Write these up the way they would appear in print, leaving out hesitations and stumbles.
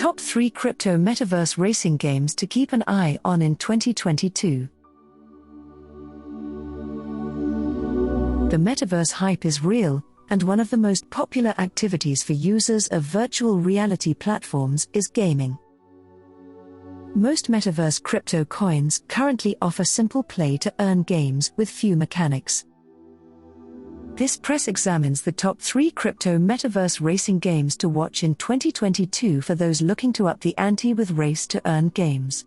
Top 3 Crypto Metaverse Racing Games to Keep an Eye on in 2022. The Metaverse hype is real, and one of the most popular activities for users of virtual reality platforms is gaming. Most Metaverse crypto coins currently offer simple play-to-earn games with few mechanics. This press examines the top 3 crypto Metaverse racing games to watch in 2022 for those looking to up the ante with race-to-earn games.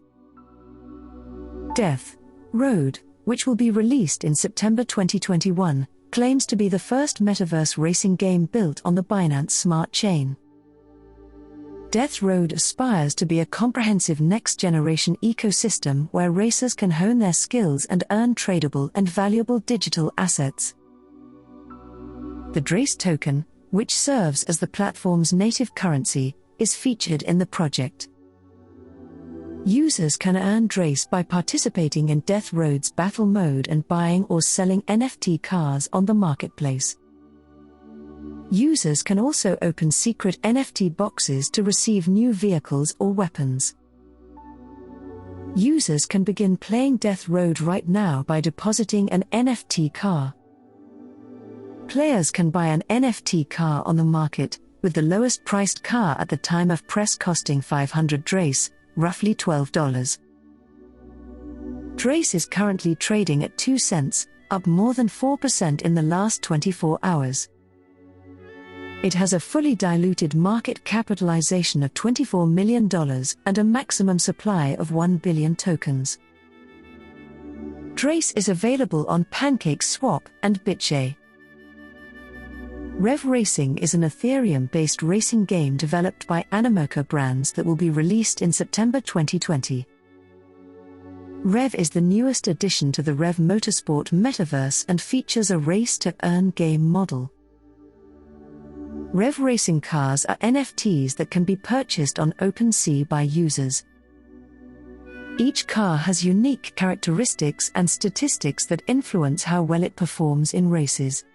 Death Road, which will be released in September 2021, claims to be the first Metaverse racing game built on the Binance Smart Chain. Death Road aspires to be a comprehensive next-generation ecosystem where racers can hone their skills and earn tradable and valuable digital assets. The DRACE token, which serves as the platform's native currency, is featured in the project. Users can earn DRACE by participating in Death Road's battle mode and buying or selling NFT cars on the marketplace. Users can also open secret NFT boxes to receive new vehicles or weapons. Users can begin playing Death Road right now by depositing an NFT car. Players can buy an NFT car on the market, with the lowest priced car at the time of press costing 500 DRACE, roughly $12. DRACE is currently trading at 2 cents, up more than 4% in the last 24 hours. It has a fully diluted market capitalization of $24 million and a maximum supply of 1 billion tokens. DRACE is available on PancakeSwap and BitShay. Rev Racing is an Ethereum-based racing game developed by Animoca Brands that will be released in September 2020. Rev is the newest addition to the Rev Motorsport Metaverse and features a race-to-earn game model. Rev Racing cars are NFTs that can be purchased on OpenSea by users. Each car has unique characteristics and statistics that influence how well it performs in races.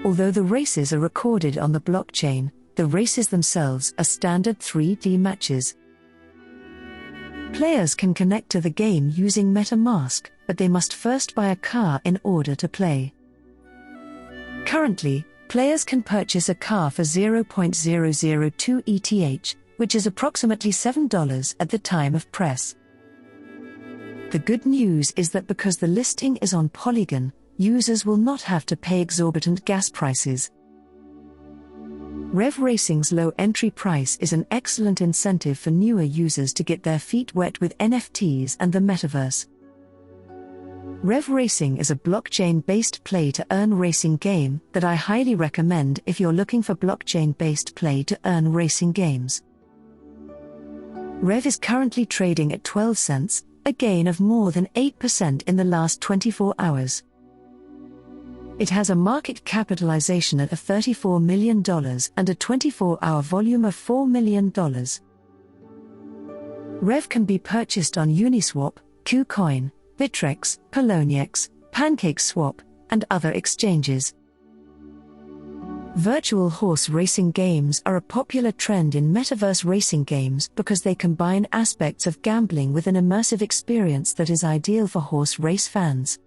Although the races are recorded on the blockchain, the races themselves are standard 3D matches. Players can connect to the game using MetaMask, but they must first buy a car in order to play. Currently, players can purchase a car for 0.002 ETH, which is approximately $7 at the time of press. The good news is that because the listing is on Polygon, users will not have to pay exorbitant gas prices. Rev Racing's low entry price is an excellent incentive for newer users to get their feet wet with NFTs and the metaverse. Rev Racing is a blockchain-based play-to-earn racing game that I highly recommend if you're looking for blockchain-based play-to-earn racing games. Rev is currently trading at 12 cents, a gain of more than 8% in the last 24 hours. It has a market capitalization of $34 million and a 24-hour volume of $4 million. Rev can be purchased on Uniswap, KuCoin, Bittrex, Poloniex, PancakeSwap, and other exchanges. Virtual horse racing games are a popular trend in metaverse racing games because they combine aspects of gambling with an immersive experience that is ideal for horse race fans.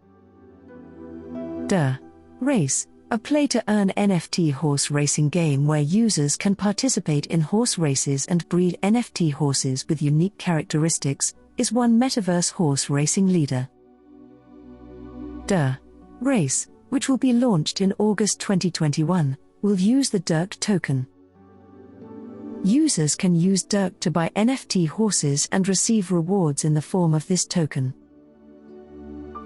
Race, a play-to-earn NFT horse racing game where users can participate in horse races and breed NFT horses with unique characteristics, is one metaverse horse racing leader. Race, which will be launched in August 2021, will use the DIRC token. Users can use DIRC to buy NFT horses and receive rewards in the form of this token.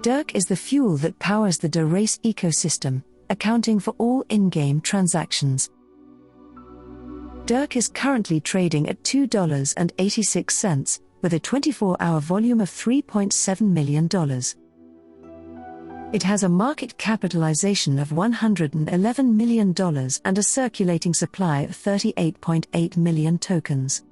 DIRC is the fuel that powers the Race ecosystem, accounting for all in-game transactions. DIRC is currently trading at $2.86, with a 24-hour volume of $3.7 million. It has a market capitalization of $111 million and a circulating supply of 38.8 million tokens.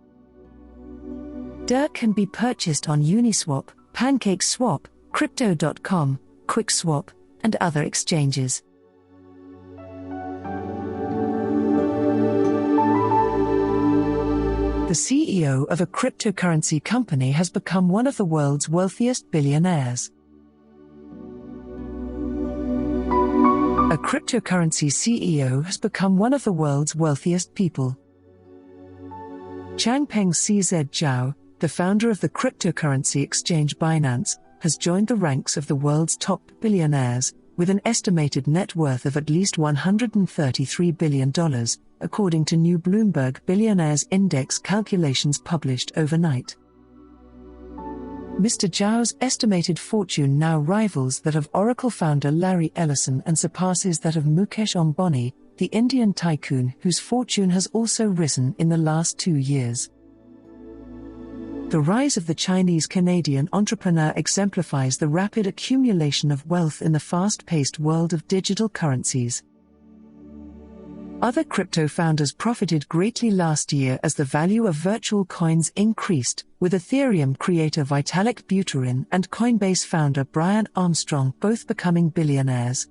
DIRC can be purchased on Uniswap, PancakeSwap, Crypto.com, QuickSwap, and other exchanges. The CEO of a cryptocurrency company has become one of the world's wealthiest billionaires. A cryptocurrency CEO has become one of the world's wealthiest people. Changpeng CZ Zhao, the founder of the cryptocurrency exchange Binance, has joined the ranks of the world's top billionaires, with an estimated net worth of at least $133 billion, according to new Bloomberg Billionaires Index calculations published overnight. Mr. Zhao's estimated fortune now rivals that of Oracle founder Larry Ellison and surpasses that of Mukesh Ambani, the Indian tycoon whose fortune has also risen in the last 2 years. The rise of the Chinese-Canadian entrepreneur exemplifies the rapid accumulation of wealth in the fast-paced world of digital currencies. Other crypto founders profited greatly last year as the value of virtual coins increased, with Ethereum creator Vitalik Buterin and Coinbase founder Brian Armstrong both becoming billionaires.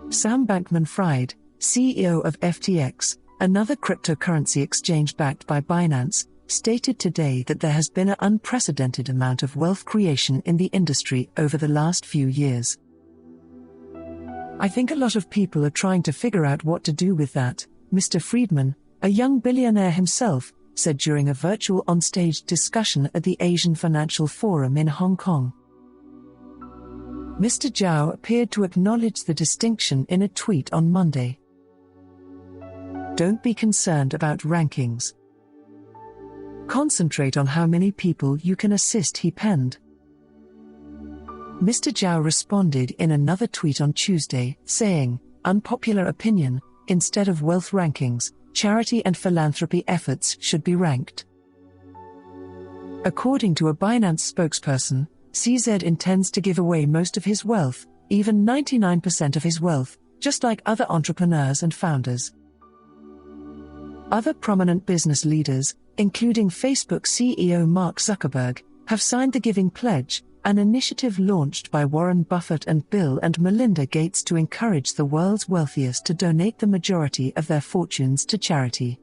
Sam Bankman-Fried, CEO of FTX, another cryptocurrency exchange backed by Binance, stated today that there has been an unprecedented amount of wealth creation in the industry over the last few years. "I think a lot of people are trying to figure out what to do with that," Mr. Friedman, a young billionaire himself, said during a virtual onstage discussion at the Asian Financial Forum in Hong Kong. Mr. Zhao appeared to acknowledge the distinction in a tweet on Monday. "Don't be concerned about rankings. Concentrate on how many people you can assist," he penned. Mr. Zhao responded in another tweet on Tuesday, saying, "Unpopular opinion, instead of wealth rankings, charity and philanthropy efforts should be ranked." According to a Binance spokesperson, CZ intends to give away most of his wealth, even 99% of his wealth, just like other entrepreneurs and founders. Other prominent business leaders, including Facebook CEO Mark Zuckerberg, have signed the Giving Pledge, an initiative launched by Warren Buffett and Bill and Melinda Gates to encourage the world's wealthiest to donate the majority of their fortunes to charity.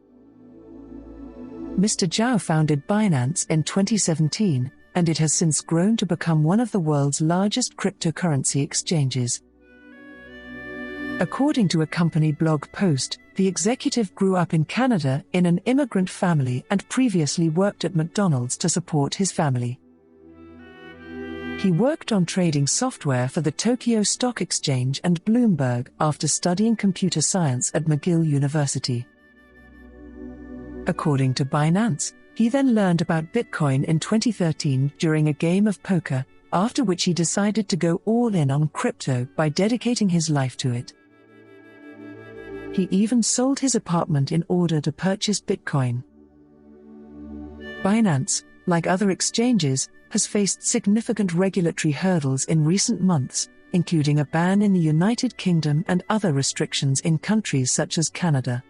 Mr. Zhao founded Binance in 2017, and it has since grown to become one of the world's largest cryptocurrency exchanges. According to a company blog post, the executive grew up in Canada in an immigrant family and previously worked at McDonald's to support his family. He worked on trading software for the Tokyo Stock Exchange and Bloomberg after studying computer science at McGill University. According to Binance, he then learned about Bitcoin in 2013 during a game of poker, after which he decided to go all in on crypto by dedicating his life to it. He even sold his apartment in order to purchase Bitcoin. Binance, like other exchanges, has faced significant regulatory hurdles in recent months, including a ban in the United Kingdom and other restrictions in countries such as Canada.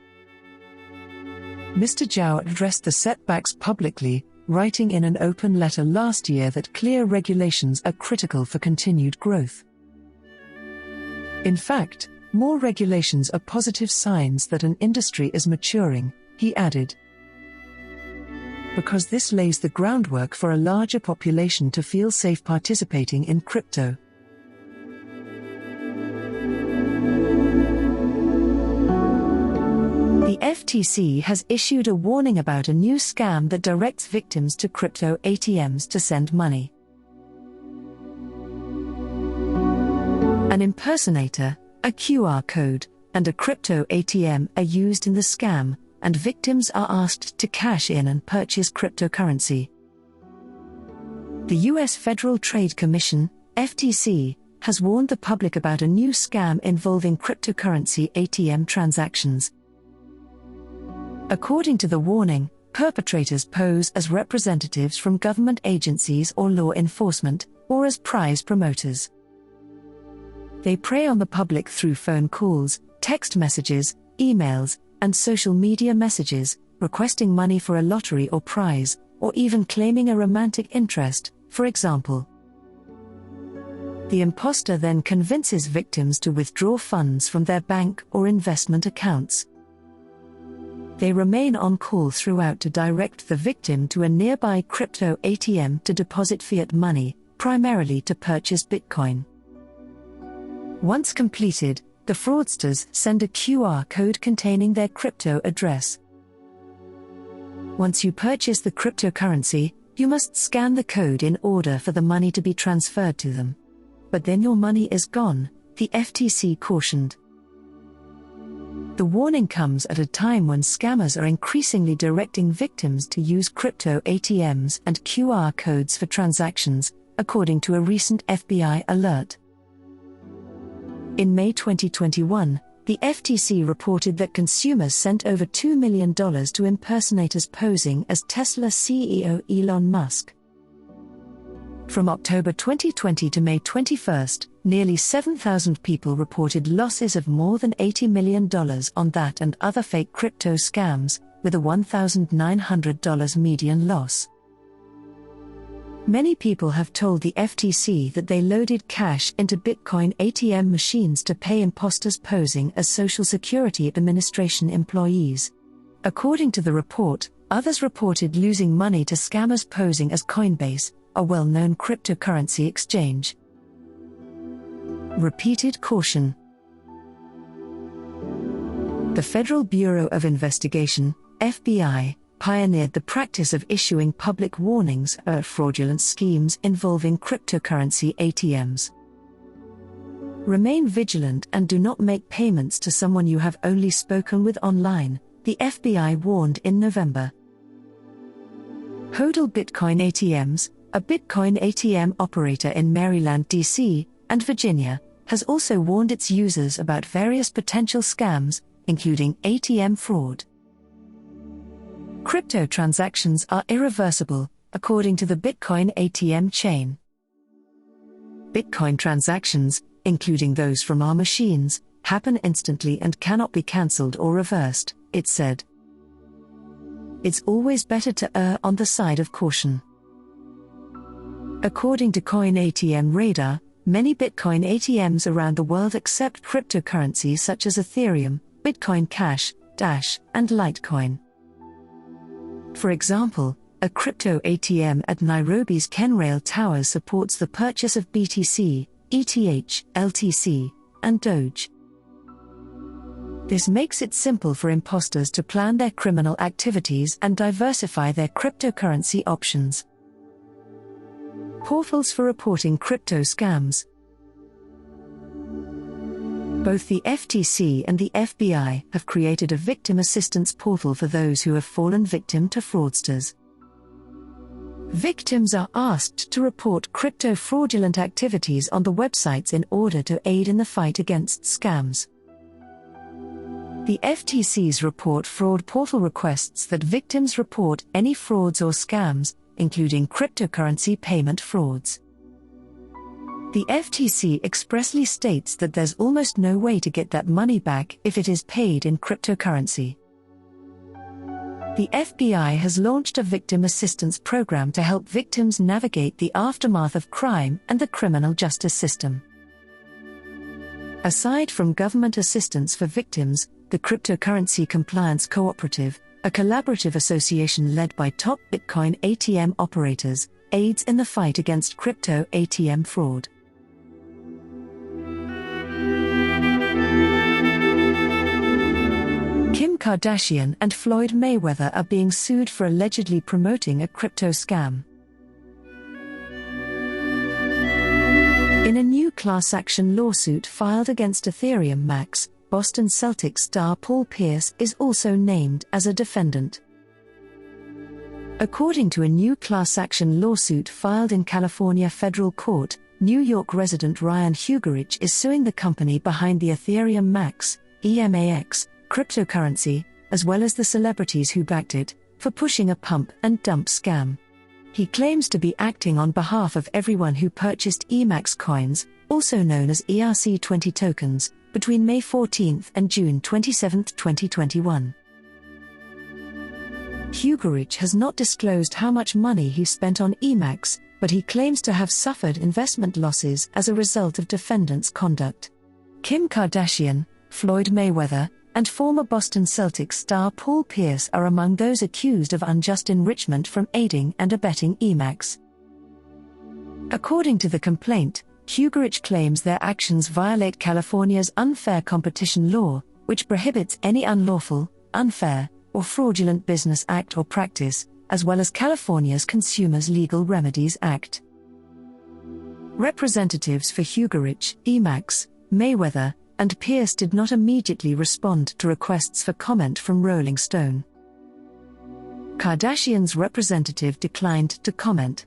Mr. Zhao addressed the setbacks publicly, writing in an open letter last year that clear regulations are critical for continued growth. In fact, more regulations are positive signs that an industry is maturing, he added. Because this lays the groundwork for a larger population to feel safe participating in crypto. The FTC has issued a warning about a new scam that directs victims to crypto ATMs to send money. An impersonator, a QR code, and a crypto ATM are used in the scam, and victims are asked to cash in and purchase cryptocurrency. The U.S. Federal Trade Commission, FTC, has warned the public about a new scam involving cryptocurrency ATM transactions. According to the warning, perpetrators pose as representatives from government agencies or law enforcement, or as prize promoters. They prey on the public through phone calls, text messages, emails, and social media messages, requesting money for a lottery or prize, or even claiming a romantic interest, for example. The imposter then convinces victims to withdraw funds from their bank or investment accounts. They remain on call throughout to direct the victim to a nearby crypto ATM to deposit fiat money, primarily to purchase Bitcoin. Once completed, the fraudsters send a QR code containing their crypto address. Once you purchase the cryptocurrency, you must scan the code in order for the money to be transferred to them. But then your money is gone, the FTC cautioned. The warning comes at a time when scammers are increasingly directing victims to use crypto ATMs and QR codes for transactions, according to a recent FBI alert. In May 2021, the FTC reported that consumers sent over $2 million to impersonators posing as Tesla CEO Elon Musk. From October 2020 to May 21, nearly 7,000 people reported losses of more than $80 million on that and other fake crypto scams, with a $1,900 median loss. Many people have told the FTC that they loaded cash into Bitcoin ATM machines to pay imposters posing as Social Security Administration employees. According to the report, others reported losing money to scammers posing as Coinbase, a well-known cryptocurrency exchange. Repeated caution. The Federal Bureau of Investigation, FBI, pioneered the practice of issuing public warnings about fraudulent schemes involving cryptocurrency ATMs. Remain vigilant and do not make payments to someone you have only spoken with online, the FBI warned in November. Hodl Bitcoin ATMs, a Bitcoin ATM operator in Maryland, D.C., and Virginia, has also warned its users about various potential scams, including ATM fraud. Crypto transactions are irreversible, according to the Bitcoin ATM chain. Bitcoin transactions, including those from our machines, happen instantly and cannot be cancelled or reversed, it said. It's always better to err on the side of caution. According to Coin ATM Radar, many Bitcoin ATMs around the world accept cryptocurrencies such as Ethereum, Bitcoin Cash, Dash, and Litecoin. For example, a crypto ATM at Nairobi's Kenrail Tower supports the purchase of BTC, ETH, LTC, and Doge. This makes it simple for imposters to plan their criminal activities and diversify their cryptocurrency options. Portals for reporting crypto scams. Both the FTC and the FBI have created a victim assistance portal for those who have fallen victim to fraudsters. Victims are asked to report crypto fraudulent activities on the websites in order to aid in the fight against scams. The FTC's report fraud portal requests that victims report any frauds or scams, including cryptocurrency payment frauds. The FTC expressly states that there's almost no way to get that money back if it is paid in cryptocurrency. The FBI has launched a victim assistance program to help victims navigate the aftermath of crime and the criminal justice system. Aside from government assistance for victims, the Cryptocurrency Compliance Cooperative, a collaborative association led by top Bitcoin ATM operators, aids in the fight against crypto ATM fraud. Kim Kardashian and Floyd Mayweather are being sued for allegedly promoting a crypto scam. In a new class action lawsuit filed against Ethereum Max, Boston Celtics star Paul Pierce is also named as a defendant. According to a new class action lawsuit filed in California federal court, New York resident Ryan Hugerich is suing the company behind the Ethereum Max, EMAX, cryptocurrency, as well as the celebrities who backed it, for pushing a pump and dump scam. He claims to be acting on behalf of everyone who purchased EMAX coins, also known as ERC20 tokens, between May 14 and June 27, 2021. Hugerich has not disclosed how much money he spent on EMAX, but he claims to have suffered investment losses as a result of defendants' conduct. Kim Kardashian, Floyd Mayweather, and former Boston Celtics star Paul Pierce are among those accused of unjust enrichment from aiding and abetting Emacs. According to the complaint, Hugerich claims their actions violate California's unfair competition law, which prohibits any unlawful, unfair, or fraudulent business act or practice, as well as California's Consumers Legal Remedies Act. Representatives for Hugerich, Emacs, Mayweather, and Pierce did not immediately respond to requests for comment from Rolling Stone. Kardashian's representative declined to comment.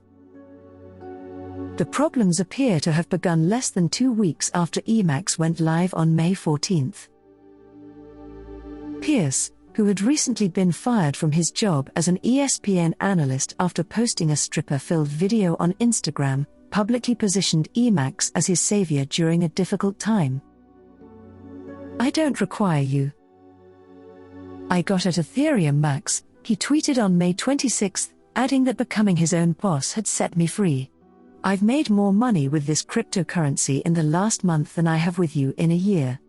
The problems appear to have begun less than 2 weeks after Emacs went live on May 14. Pierce, who had recently been fired from his job as an ESPN analyst after posting a stripper-filled video on Instagram, publicly positioned Emacs as his savior during a difficult time. "I don't require you. I got at Ethereum Max," he tweeted on May 26, adding that becoming his own boss had set me free. "I've made more money with this cryptocurrency in the last month than I have with you in a year."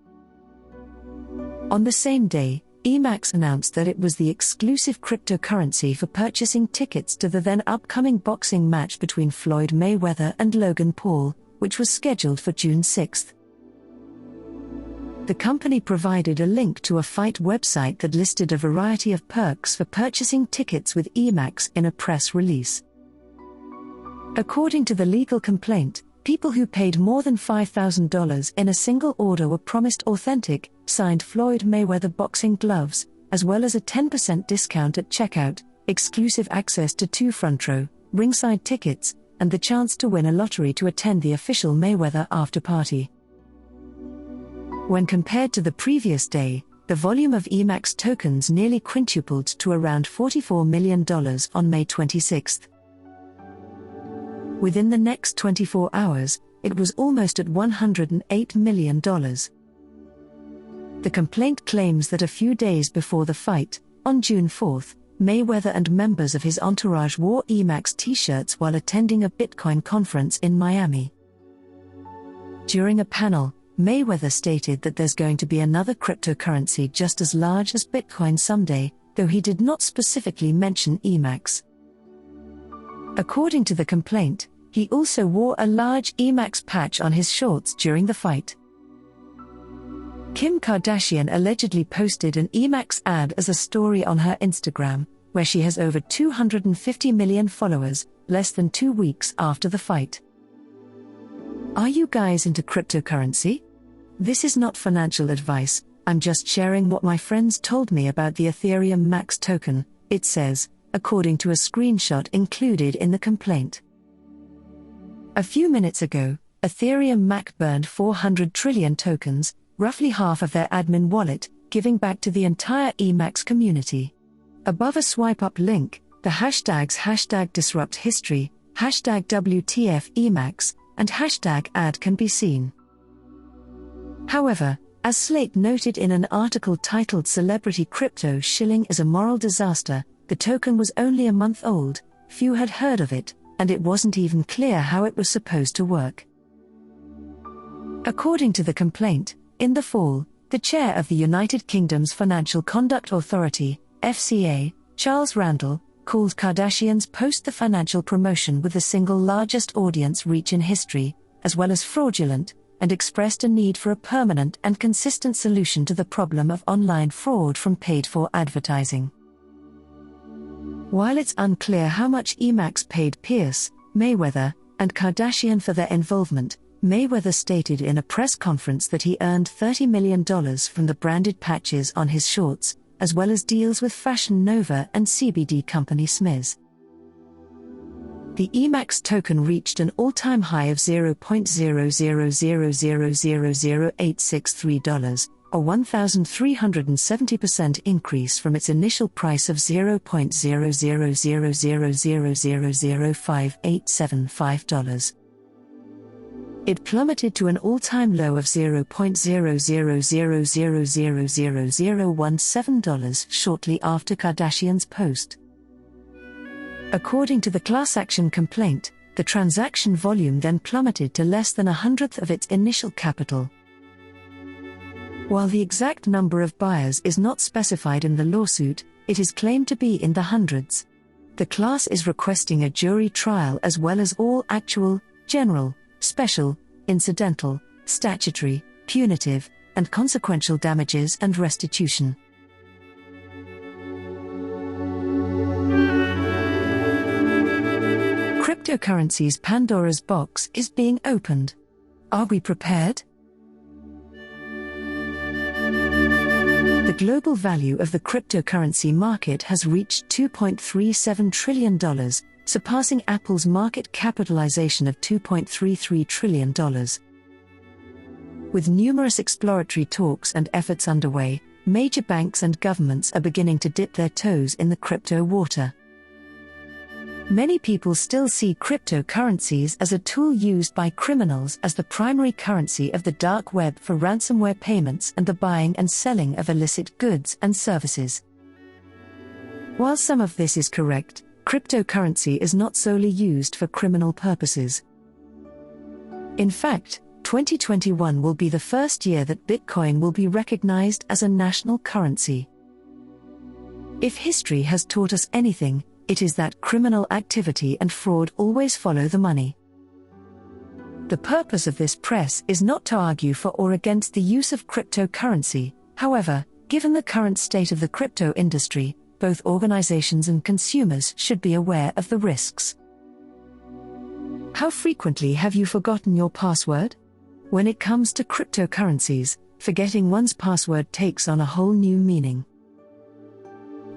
On the same day, Emacs announced that it was the exclusive cryptocurrency for purchasing tickets to the then upcoming boxing match between Floyd Mayweather and Logan Paul, which was scheduled for June 6. The company provided a link to a fight website that listed a variety of perks for purchasing tickets with Emacs in a press release. According to the legal complaint, people who paid more than $5,000 in a single order were promised authentic, signed Floyd Mayweather boxing gloves, as well as a 10% discount at checkout, exclusive access to 2 front-row, ringside tickets, and the chance to win a lottery to attend the official Mayweather after-party. When compared to the previous day, the volume of Emacs tokens nearly quintupled to around $44 million on May 26. Within the next 24 hours, it was almost at $108 million. The complaint claims that a few days before the fight, on June 4, Mayweather and members of his entourage wore Emacs t-shirts while attending a Bitcoin conference in Miami. During a panel, Mayweather stated that there's going to be another cryptocurrency just as large as Bitcoin someday, though he did not specifically mention Emacs. According to the complaint, he also wore a large Emacs patch on his shorts during the fight. Kim Kardashian allegedly posted an Emacs ad as a story on her Instagram, where she has over 250 million followers, less than 2 weeks after the fight. Are you guys into cryptocurrency? This is not financial advice, I'm just sharing what my friends told me about the Ethereum Max token, it says, according to a screenshot included in the complaint. A few minutes ago, Ethereum Mac burned 400 trillion tokens, roughly half of their admin wallet, giving back to the entire Emacs community. Above a swipe-up link, the hashtags #DisruptHistory, #WTFEmacs, and #ad can be seen. However, as Slate noted in an article titled "Celebrity Crypto Shilling is a Moral Disaster," the token was only a month old, few had heard of it, and it wasn't even clear how it was supposed to work. According to the complaint, in the fall, the chair of the United Kingdom's Financial Conduct Authority, FCA, Charles Randall, called Kardashian's post the financial promotion with the single largest audience reach in history, as well as fraudulent, and expressed a need for a permanent and consistent solution to the problem of online fraud from paid-for advertising. While it's unclear how much Emacs paid Pierce, Mayweather, and Kardashian for their involvement, Mayweather stated in a press conference that he earned $30 million from the branded patches on his shorts, as well as deals with Fashion Nova and CBD company Smiz. The Emacs token reached an all-time high of $0.00000863, a 1,370% increase from its initial price of $0.0000000585. It plummeted to an all-time low of $0.00000017 shortly after Kardashian's post. According to the class action complaint, the transaction volume then plummeted to less than 1/100th of its initial capital. While the exact number of buyers is not specified in the lawsuit, it is claimed to be in the hundreds. The class is requesting a jury trial as well as all actual, general, special, incidental, statutory, punitive, and consequential damages and restitution. Cryptocurrencies' Pandora's box is being opened. Are we prepared? The global value of the cryptocurrency market has reached $2.37 trillion, surpassing Apple's market capitalization of $2.33 trillion. With numerous exploratory talks and efforts underway, major banks and governments are beginning to dip their toes in the crypto water. Many people still see cryptocurrencies as a tool used by criminals as the primary currency of the dark web for ransomware payments and the buying and selling of illicit goods and services. While some of this is correct, cryptocurrency is not solely used for criminal purposes. In fact, 2021 will be the first year that Bitcoin will be recognized as a national currency. If history has taught us anything, it is that criminal activity and fraud always follow the money. The purpose of this press is not to argue for or against the use of cryptocurrency. However, given the current state of the crypto industry, both organizations and consumers should be aware of the risks. How frequently have you forgotten your password? When it comes to cryptocurrencies, forgetting one's password takes on a whole new meaning.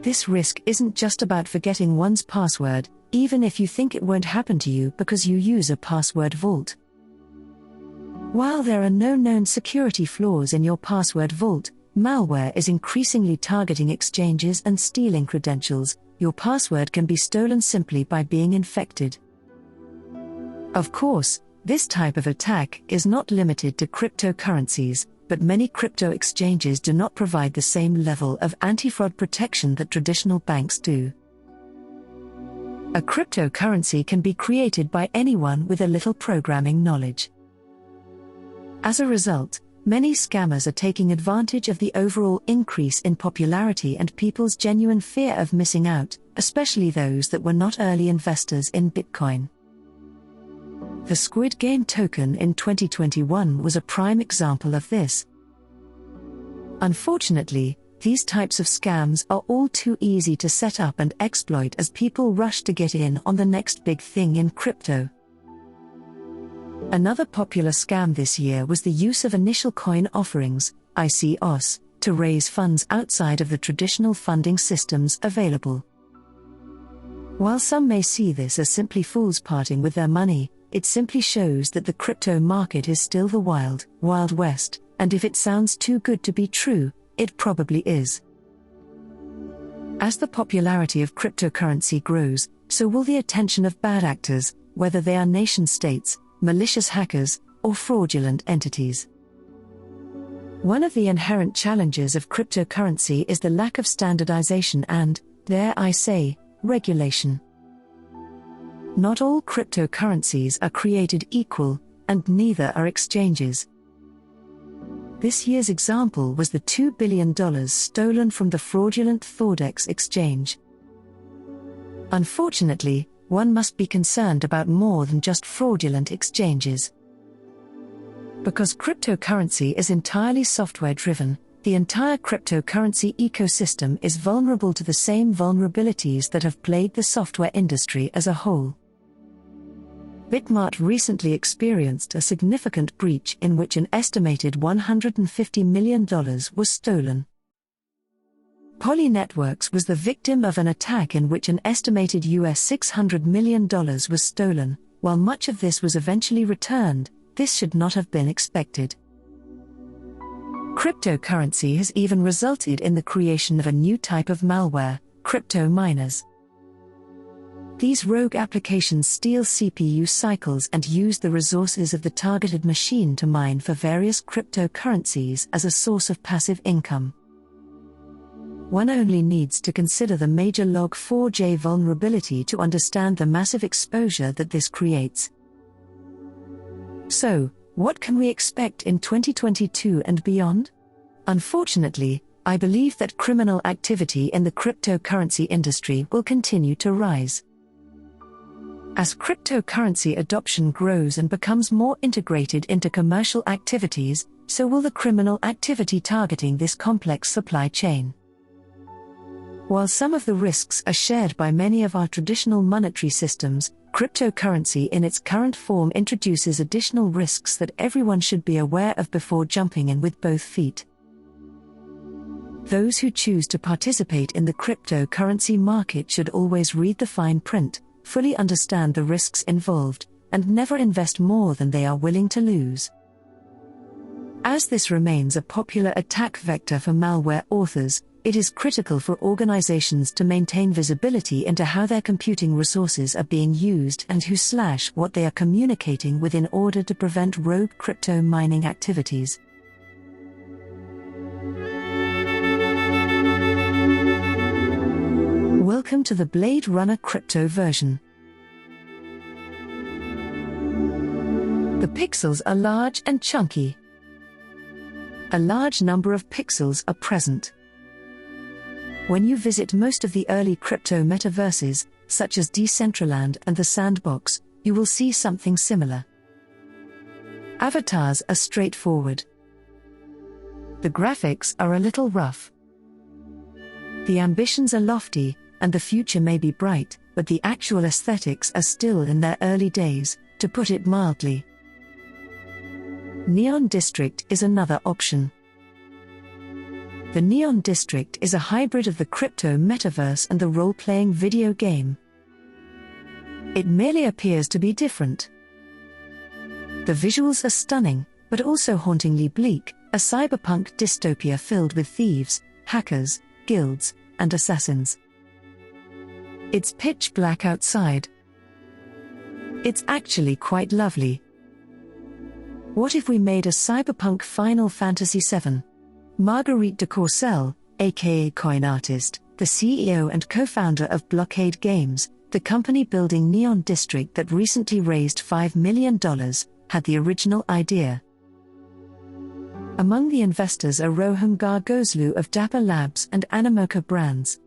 This risk isn't just about forgetting one's password, even if you think it won't happen to you because you use a password vault. While there are no known security flaws in your password vault, malware is increasingly targeting exchanges and stealing credentials. Your password can be stolen simply by being infected. Of course, this type of attack is not limited to cryptocurrencies, but many crypto exchanges do not provide the same level of anti-fraud protection that traditional banks do. A cryptocurrency can be created by anyone with a little programming knowledge. As a result, many scammers are taking advantage of the overall increase in popularity and people's genuine fear of missing out, especially those that were not early investors in Bitcoin. The Squid Game token in 2021 was a prime example of this. Unfortunately, these types of scams are all too easy to set up and exploit as people rush to get in on the next big thing in crypto. Another popular scam this year was the use of initial coin offerings, ICOs, to raise funds outside of the traditional funding systems available. While some may see this as simply fools parting with their money, it simply shows that the crypto market is still the wild, wild west, and if it sounds too good to be true, it probably is. As the popularity of cryptocurrency grows, so will the attention of bad actors, whether they are nation-states, malicious hackers, or fraudulent entities. One of the inherent challenges of cryptocurrency is the lack of standardization and, dare I say, regulation. Not all cryptocurrencies are created equal, and neither are exchanges. This year's example was the $2 billion stolen from the fraudulent Thordex exchange. Unfortunately, one must be concerned about more than just fraudulent exchanges. Because cryptocurrency is entirely software-driven, the entire cryptocurrency ecosystem is vulnerable to the same vulnerabilities that have plagued the software industry as a whole. Bitmart recently experienced a significant breach in which an estimated $150 million was stolen. Poly Networks was the victim of an attack in which an estimated $600 million was stolen. While much of this was eventually returned, this should not have been expected. Cryptocurrency has even resulted in the creation of a new type of malware, crypto miners. These rogue applications steal CPU cycles and use the resources of the targeted machine to mine for various cryptocurrencies as a source of passive income. One only needs to consider the major Log4j vulnerability to understand the massive exposure that this creates. So, what can we expect in 2022 and beyond? Unfortunately, I believe that criminal activity in the cryptocurrency industry will continue to rise. As cryptocurrency adoption grows and becomes more integrated into commercial activities, so will the criminal activity targeting this complex supply chain. While some of the risks are shared by many of our traditional monetary systems, cryptocurrency in its current form introduces additional risks that everyone should be aware of before jumping in with both feet. Those who choose to participate in the cryptocurrency market should always read the fine print, fully understand the risks involved, and never invest more than they are willing to lose. As this remains a popular attack vector for malware authors, it is critical for organizations to maintain visibility into how their computing resources are being used and what they are communicating with in order to prevent rogue crypto mining activities. Welcome to the Blade Runner crypto version. The pixels are large and chunky. A large number of pixels are present. When you visit most of the early crypto metaverses, such as Decentraland and the Sandbox, you will see something similar. Avatars are straightforward. The graphics are a little rough. The ambitions are lofty, and the future may be bright, but the actual aesthetics are still in their early days, to put it mildly. Neon District is another option. The Neon District is a hybrid of the crypto metaverse and the role-playing video game. It merely appears to be different. The visuals are stunning, but also hauntingly bleak, a cyberpunk dystopia filled with thieves, hackers, guilds, and assassins. It's pitch black outside. It's actually quite lovely. What if we made a cyberpunk Final Fantasy VII? Marguerite de Courcelles, aka Coin Artist, the CEO and co-founder of Blockade Games, the company building Neon District that recently raised $5 million, had the original idea. Among the investors are Roham Gargozlu of Dapper Labs and Animoca Brands.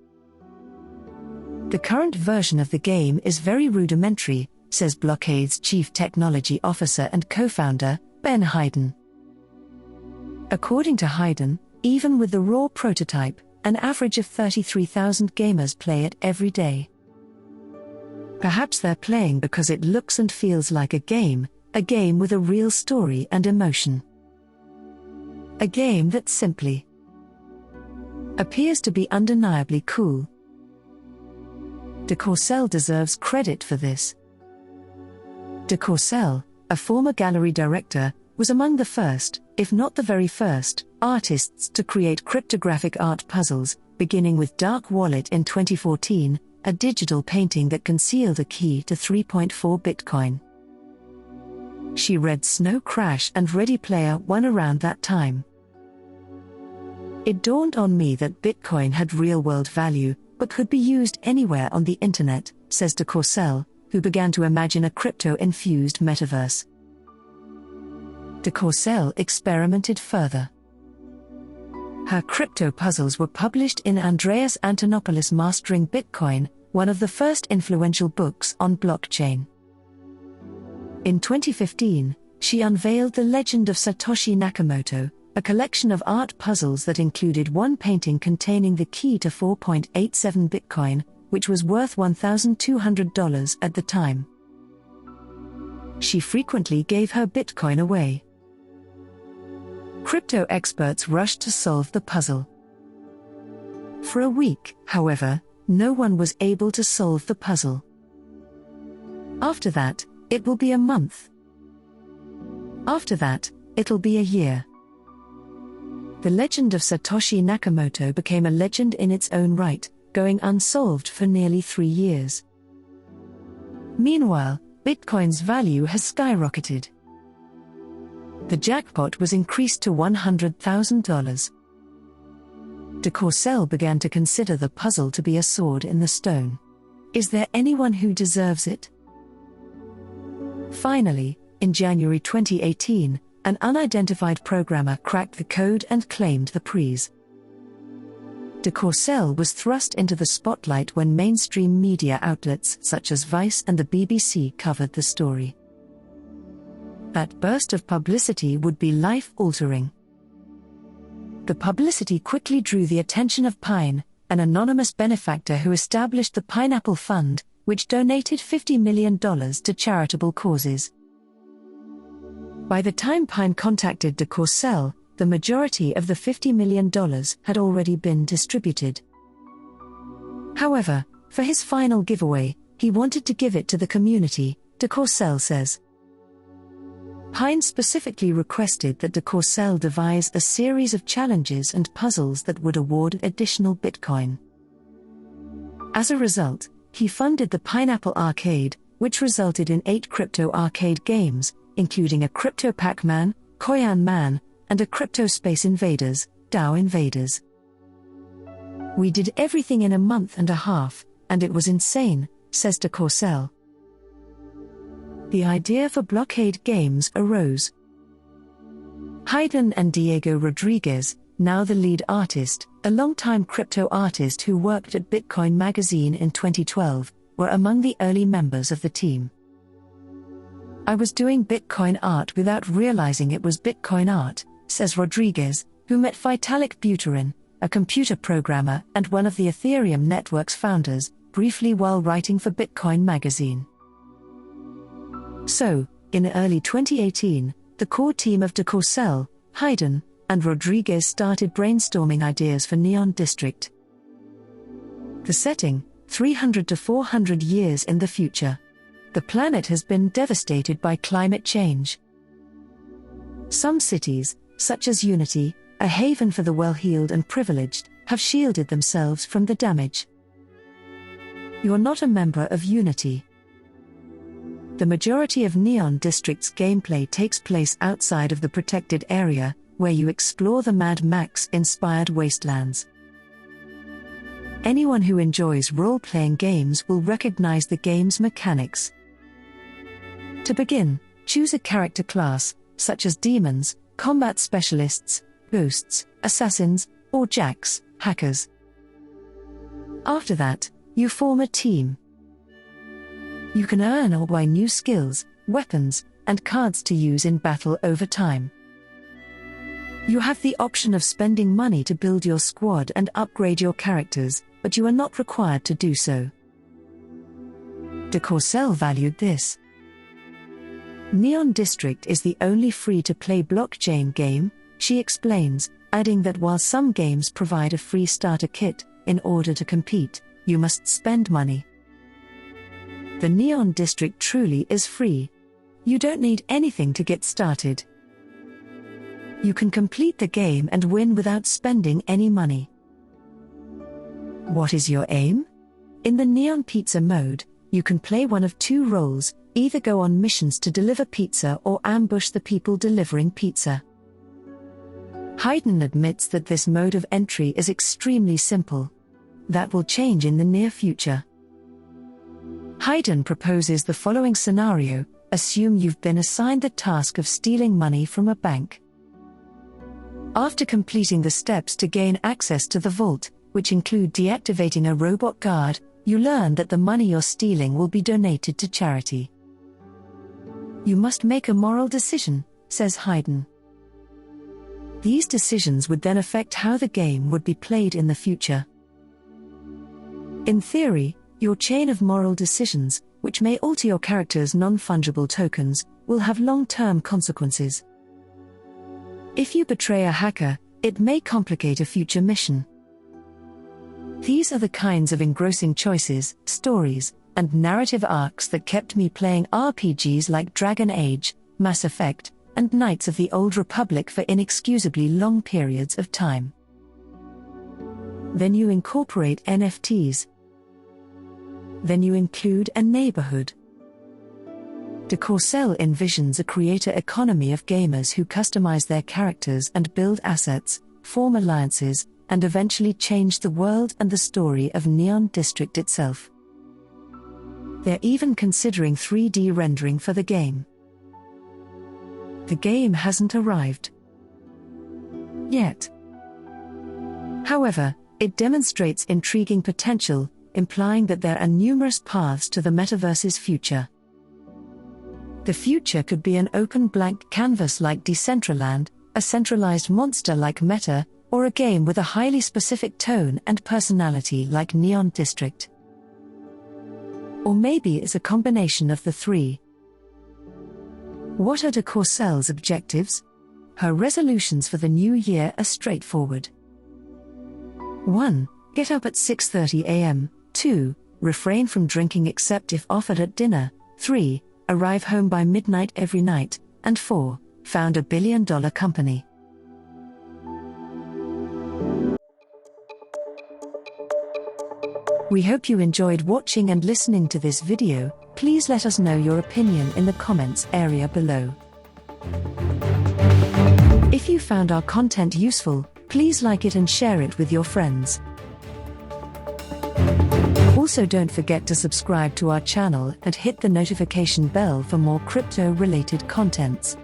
The current version of the game is very rudimentary, says Blockade's chief technology officer and co-founder, Ben Hayden. According to Hayden, even with the raw prototype, an average of 33,000 gamers play it every day. Perhaps they're playing because it looks and feels like a game with a real story and emotion. A game that simply appears to be undeniably cool. De Courcelles deserves credit for this. De Courcelles, a former gallery director, was among the first, if not the very first, artists to create cryptographic art puzzles, beginning with Dark Wallet in 2014, a digital painting that concealed a key to 3.4 Bitcoin. She read Snow Crash and Ready Player One around that time. It dawned on me that Bitcoin had real-world value, but could be used anywhere on the internet, says de Courcelles, who began to imagine a crypto-infused metaverse. De Courcelles experimented further. Her crypto puzzles were published in Andreas Antonopoulos' Mastering Bitcoin, one of the first influential books on blockchain. In 2015, she unveiled The Legend of Satoshi Nakamoto, a collection of art puzzles that included one painting containing the key to 4.87 Bitcoin, which was worth $1,200 at the time. She frequently gave her Bitcoin away. Crypto experts rushed to solve the puzzle. For a week, however, no one was able to solve the puzzle. After that, it will be a month. After that, it'll be a year. The legend of Satoshi Nakamoto became a legend in its own right, going unsolved for nearly 3 years. Meanwhile, Bitcoin's value has skyrocketed. The jackpot was increased to $100,000. De Courcelles began to consider the puzzle to be a sword in the stone. Is there anyone who deserves it? Finally, in January 2018, an unidentified programmer cracked the code and claimed the prize. De Courcelles was thrust into the spotlight when mainstream media outlets such as Vice and the BBC covered the story. That burst of publicity would be life-altering. The publicity quickly drew the attention of Pine, an anonymous benefactor who established the Pineapple Fund, which donated $50 million to charitable causes. By the time Pine contacted de Courcelles, the majority of the $50 million had already been distributed. However, for his final giveaway, he wanted to give it to the community, de Courcelles says. Pine specifically requested that de Courcelles devise a series of challenges and puzzles that would award additional Bitcoin. As a result, he funded the Pineapple Arcade, which resulted in 8 crypto arcade games, including a Crypto Pac-Man, Koyan Man, and a Crypto Space Invaders, DAO Invaders. We did everything in a month and a half, and it was insane, says de Courcelles. The idea for blockade games arose. Haydn and Diego Rodriguez, now the lead artist, a longtime crypto artist who worked at Bitcoin magazine in 2012, were among the early members of the team. I was doing Bitcoin art without realizing it was Bitcoin art, says Rodriguez, who met Vitalik Buterin, a computer programmer and one of the Ethereum network's founders, briefly while writing for Bitcoin magazine. So, in early 2018, the core team of de Courcelles, Haydn, and Rodriguez started brainstorming ideas for Neon District. The setting, 300 to 400 years in the future. The planet has been devastated by climate change. Some cities, such as Unity, a haven for the well-heeled and privileged, have shielded themselves from the damage. You're not a member of Unity. The majority of Neon District's gameplay takes place outside of the protected area, where you explore the Mad Max-inspired wastelands. Anyone who enjoys role-playing games will recognize the game's mechanics. To begin, choose a character class, such as demons, combat specialists, ghosts, assassins, or jacks, hackers. After that, you form a team. You can earn or buy new skills, weapons, and cards to use in battle over time. You have the option of spending money to build your squad and upgrade your characters, but you are not required to do so. De Courcelles valued this. Neon District is the only free-to-play blockchain game, she explains, adding that while some games provide a free starter kit, in order to compete, you must spend money. The Neon District truly is free. You don't need anything to get started. You can complete the game and win without spending any money. What is your aim? In the Neon Pizza mode, you can play one of 2 roles, either go on missions to deliver pizza or ambush the people delivering pizza. Haydn admits that this mode of entry is extremely simple. That will change in the near future. Haydn proposes the following scenario: assume you've been assigned the task of stealing money from a bank. After completing the steps to gain access to the vault, which include deactivating a robot guard, you learn that the money you're stealing will be donated to charity. You must make a moral decision, says Haydn. These decisions would then affect how the game would be played in the future. In theory, your chain of moral decisions, which may alter your character's non-fungible tokens, will have long-term consequences. If you betray a hacker, it may complicate a future mission. These are the kinds of engrossing choices, stories, and narrative arcs that kept me playing RPGs like Dragon Age, Mass Effect, and Knights of the Old Republic for inexcusably long periods of time. Then you incorporate NFTs. Then you include a neighborhood. De Courcelles envisions a creator economy of gamers who customize their characters and build assets, form alliances, and eventually change the world and the story of Neon District itself. They're even considering 3D rendering for the game. The game hasn't arrived yet. However, it demonstrates intriguing potential, implying that there are numerous paths to the metaverse's future. The future could be an open blank canvas like Decentraland, a centralized monster like Meta, or a game with a highly specific tone and personality like Neon District. Or maybe it's a combination of the three. What are de Courcelles' objectives? Her resolutions for the new year are straightforward. 1. Get up at 6:30 a.m. 2. Refrain from drinking except if offered at dinner. 3. Arrive home by midnight every night. And 4. Found a billion-dollar company. We hope you enjoyed watching and listening to this video. Please let us know your opinion in the comments area below. If you found our content useful, please like it and share it with your friends. Also, don't forget to subscribe to our channel and hit the notification bell for more crypto-related contents.